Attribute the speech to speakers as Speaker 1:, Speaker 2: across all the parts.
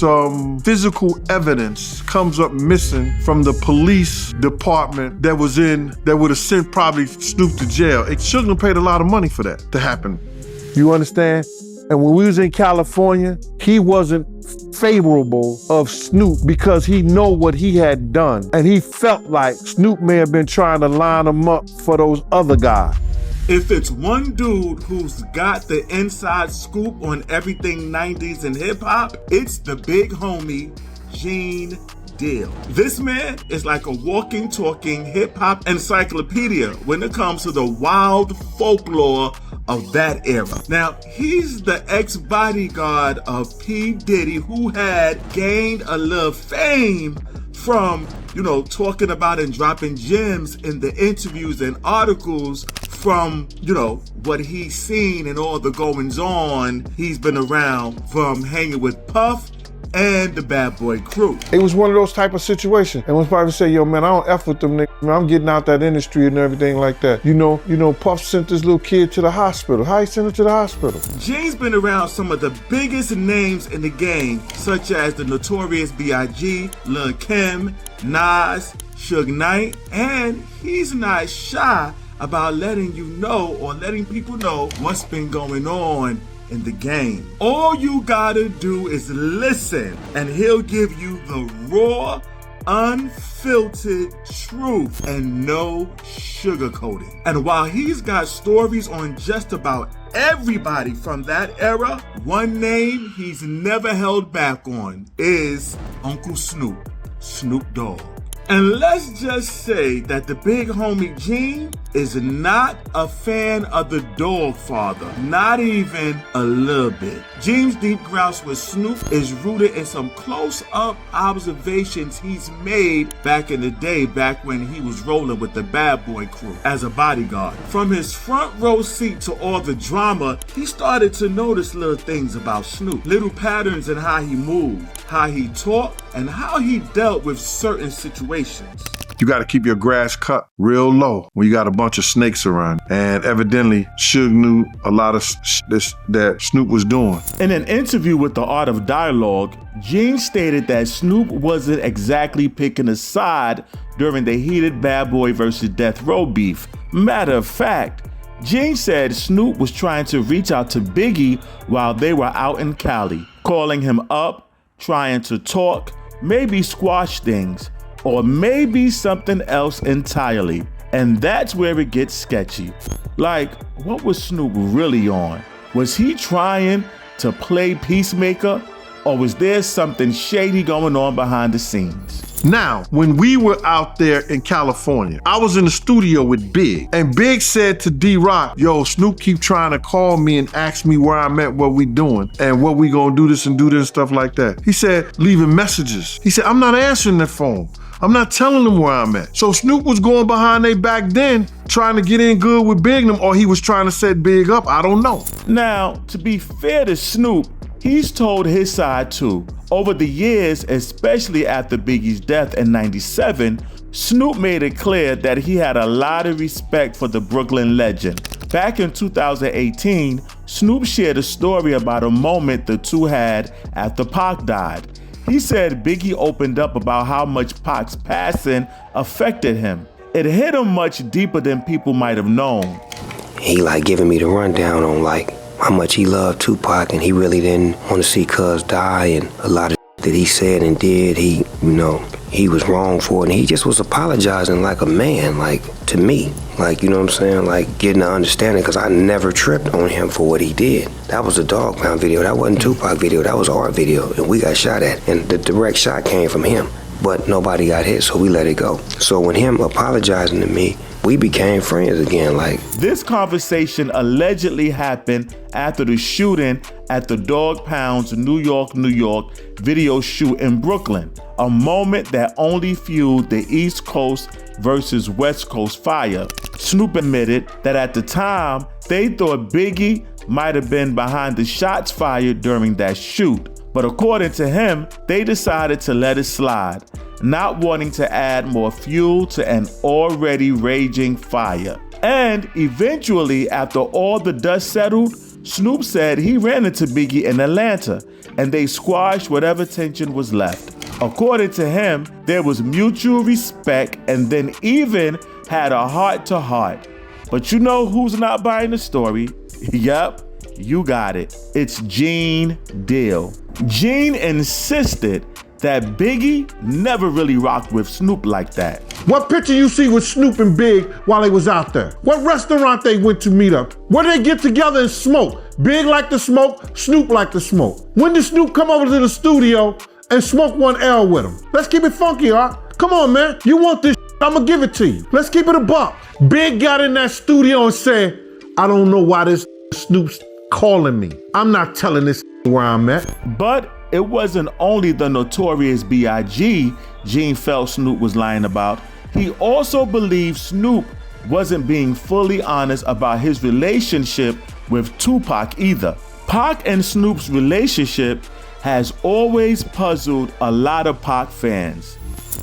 Speaker 1: some physical evidence comes up missing from the police department that would have sent probably Snoop to jail. It shouldn't have paid a lot of money for that to happen. You understand? And when we was in California, he wasn't favorable of Snoop because he know what he had done. And he felt like Snoop may have been trying to line him up for those other guys.
Speaker 2: If it's one dude who's got the inside scoop on everything 90s and hip hop, it's the big homie, Gene Deal. This man is like a walking, talking hip hop encyclopedia when it comes to the wild folklore of that era. Now, he's the ex-bodyguard of P. Diddy, who had gained a little fame from, talking about and dropping gems in the interviews and articles from, what he's seen and all the goings on. He's been around from hanging with Puff and the Bad Boy Crew.
Speaker 1: It was one of those type of situations. And when probably say, yo, man, I don't F with them niggas. Man, I'm getting out that industry and everything like that. Puff sent this little kid to the hospital. How he sent him to the hospital?
Speaker 2: Gene's been around some of the biggest names in the game, such as the Notorious B.I.G., Lil' Kim, Nas, Suge Knight, and he's not shy about letting you know or letting people know what's been going on in the game. All you gotta do is listen, and he'll give you the raw, unfiltered truth and no sugarcoating. And while he's got stories on just about everybody from that era, one name he's never held back on is Uncle Snoop, Snoop Dogg. And let's just say that the big homie Gene is not a fan of the Dog Father, not even a little bit. Gene's deep grouse with Snoop is rooted in some close-up observations he's made back in the day, back when he was rolling with the Bad Boy Crew as a bodyguard. From his front row seat to all the drama, he started to notice little things about Snoop, little patterns in how he moved, how he talked, and how he dealt with certain situations.
Speaker 1: You got to keep your grass cut real low when you got a bunch of snakes around. And evidently, Suge knew a lot of this that Snoop was doing.
Speaker 3: In an interview with The Art of Dialogue, Gene stated that Snoop wasn't exactly picking a side during the heated Bad Boy versus Death Row beef. Matter of fact, Gene said Snoop was trying to reach out to Biggie while they were out in Cali, calling him up, trying to talk, maybe squash things, or maybe something else entirely. And that's where it gets sketchy. Like, what was Snoop really on? Was he trying to play peacemaker, or was there something shady going on behind the scenes?
Speaker 1: Now, when we were out there in California, I was in the studio with Big, and Big said to D-Rock, yo, Snoop keep trying to call me and ask me where I'm at, what we doing, and what we gonna do this and do this, stuff like that. He said, leaving messages. He said, I'm not answering that phone. I'm not telling them where I'm at. So Snoop was going behind their back then, trying to get in good with Big and them, or he was trying to set Big up, I don't know.
Speaker 3: Now, to be fair to Snoop, he's told his side too. Over the years, especially after Biggie's death in '97, Snoop made it clear that he had a lot of respect for the Brooklyn legend. Back in 2018, Snoop shared a story about a moment the two had after Pac died. He said Biggie opened up about how much Pac's passing affected him. It hit him much deeper than people might have known.
Speaker 4: He giving me the rundown on how much he loved Tupac, and he really didn't want to see Cuz die, and a lot of that he said and did, he was wrong for it, and he just was apologizing like a man, to me, you know what I'm saying, getting the understanding, because I never tripped on him for what he did. That was a Dog Pound video, that wasn't Tupac video, that was our video, and we got shot at, and the direct shot came from him, but nobody got hit, so we let it go. So when him apologizing to me, we became friends again,
Speaker 3: This conversation allegedly happened after the shooting at the Dog Pound's New York video shoot in Brooklyn, a moment that only fueled the East Coast versus West Coast fire. Snoop admitted that at the time, they thought Biggie might have been behind the shots fired during that shoot. But according to him, they decided to let it slide, not wanting to add more fuel to an already raging fire. And eventually, after all the dust settled, Snoop said he ran into Biggie in Atlanta and they squashed whatever tension was left. According to him, there was mutual respect and then even had a heart-to-heart. But you know who's not buying the story? Yup, you got it. It's Gene Deal. Gene insisted that Biggie never really rocked with Snoop like that.
Speaker 1: What picture you see with Snoop and Big while they was out there? What restaurant they went to meet up? Where did they get together and smoke? Big like to smoke, Snoop like to smoke. When did Snoop come over to the studio and smoke one L with him? Let's keep it funky, Art. Come on, man. You want this I'ma give it to you. Let's keep it a buck. Big got in that studio and said, I don't know why this Snoop's calling me. I'm not telling this where I'm at.
Speaker 3: But it wasn't only the Notorious B.I.G. Gene felt Snoop was lying about. He also believed Snoop wasn't being fully honest about his relationship with Tupac either. Pac and Snoop's relationship has always puzzled a lot of Pac fans.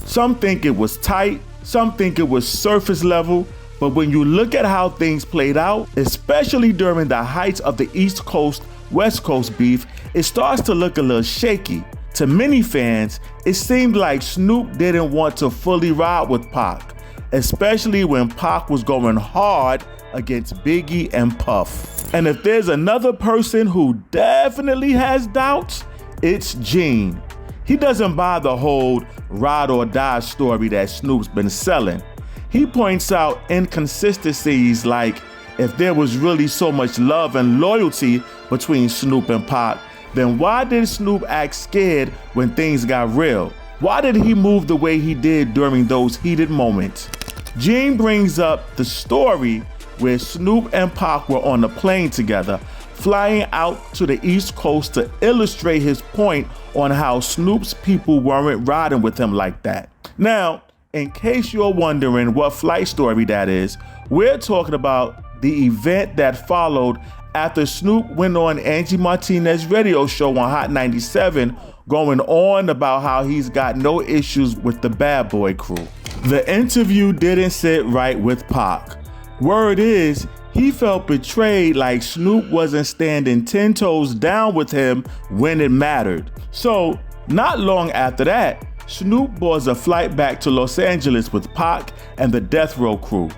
Speaker 3: Some think it was tight, some think it was surface level, but when you look at how things played out, especially during the heights of the East Coast West Coast beef, it starts to look a little shaky. To many fans, it seemed like Snoop didn't want to fully ride with Pac, especially when Pac was going hard against Biggie and Puff. And if there's another person who definitely has doubts, it's Gene. He doesn't buy the whole ride or die story that Snoop's been selling. He points out inconsistencies like if there was really so much love and loyalty between Snoop and Pac, then why did Snoop act scared when things got real? Why did he move the way he did during those heated moments? Gene brings up the story where Snoop and Pac were on a plane together, flying out to the East Coast to illustrate his point on how Snoop's people weren't riding with him like that. Now, in case you're wondering what flight story that is, we're talking about the event that followed after Snoop went on Angie Martinez's radio show on Hot 97, going on about how he's got no issues with the Bad Boy crew. The interview didn't sit right with Pac. Word is, he felt betrayed, like Snoop wasn't standing 10 toes down with him when it mattered. So, not long after that, Snoop boards a flight back to Los Angeles with Pac and the Death Row crew.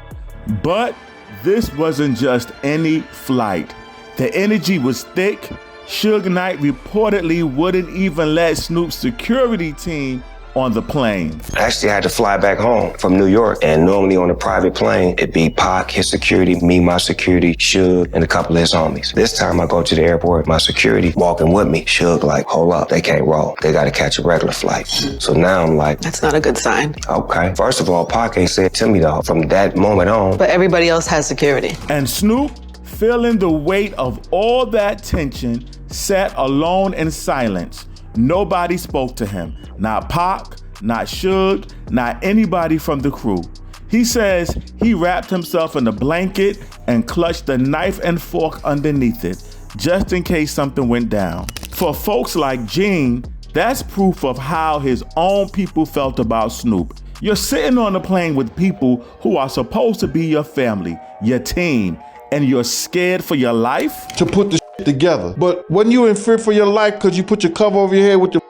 Speaker 3: But this wasn't just any flight. The energy was thick. Suge Knight reportedly wouldn't even let Snoop's security team on the plane.
Speaker 4: Actually, I had to fly back home from New York, and normally on a private plane, it'd be Pac, his security, me, my security, Suge, and a couple of his homies. This time I go to the airport, my security walking with me. Suge like, hold up, they can't roll. They gotta catch a regular flight. So now I'm like,
Speaker 5: that's not a good sign.
Speaker 4: Okay. First of all, Pac ain't said to me though, from that moment on.
Speaker 5: But everybody else has security.
Speaker 3: And Snoop, feeling the weight of all that tension, sat alone in silence. Nobody spoke to him. Not Pac, not Suge, not anybody from the crew. He says he wrapped himself in a blanket and clutched a knife and fork underneath it, just in case something went down. For folks like Gene, that's proof of how his own people felt about Snoop. You're sitting on a plane with people who are supposed to be your family, your team, and you're scared for your life?
Speaker 1: To put the together. But wasn't you in fear for your life because you put your cover over your head with your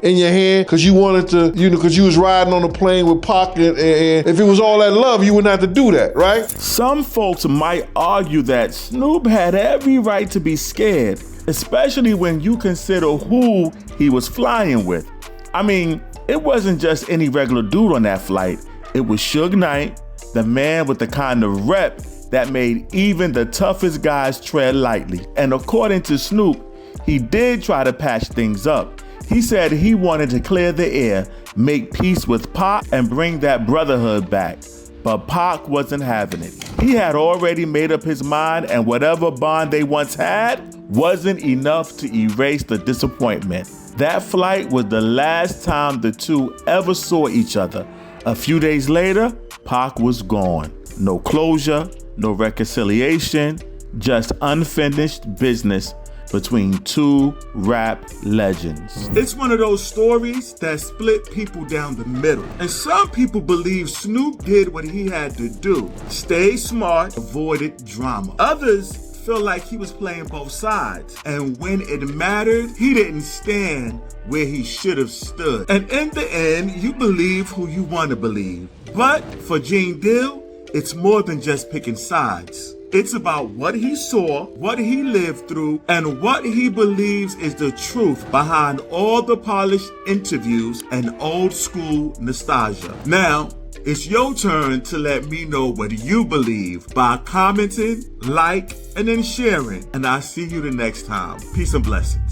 Speaker 1: in your hand because you wanted to, because you was riding on a plane with Pac, and if it was all that love, you wouldn't have to do that, right?
Speaker 3: Some folks might argue that Snoop had every right to be scared, especially when you consider who he was flying with. I mean, it wasn't just any regular dude on that flight. It was Suge Knight, the man with the kind of rep that made even the toughest guys tread lightly. And according to Snoop, he did try to patch things up. He said he wanted to clear the air, make peace with Pac, and bring that brotherhood back. But Pac wasn't having it. He had already made up his mind, and whatever bond they once had wasn't enough to erase the disappointment. That flight was the last time the two ever saw each other. A few days later, Pac was gone. No closure, no reconciliation, just unfinished business between two rap legends.
Speaker 2: It's one of those stories that split people down the middle. And some people believe Snoop did what he had to do. Stay smart, avoided drama. Others felt like he was playing both sides. And when it mattered, he didn't stand where he should have stood. And in the end, you believe who you want to believe. But for Gene Deal, it's more than just picking sides. It's about what he saw, what he lived through, and what he believes is the truth behind all the polished interviews and old school nostalgia. Now, it's your turn to let me know what you believe by commenting, like, and then sharing. And I'll see you the next time. Peace and blessings.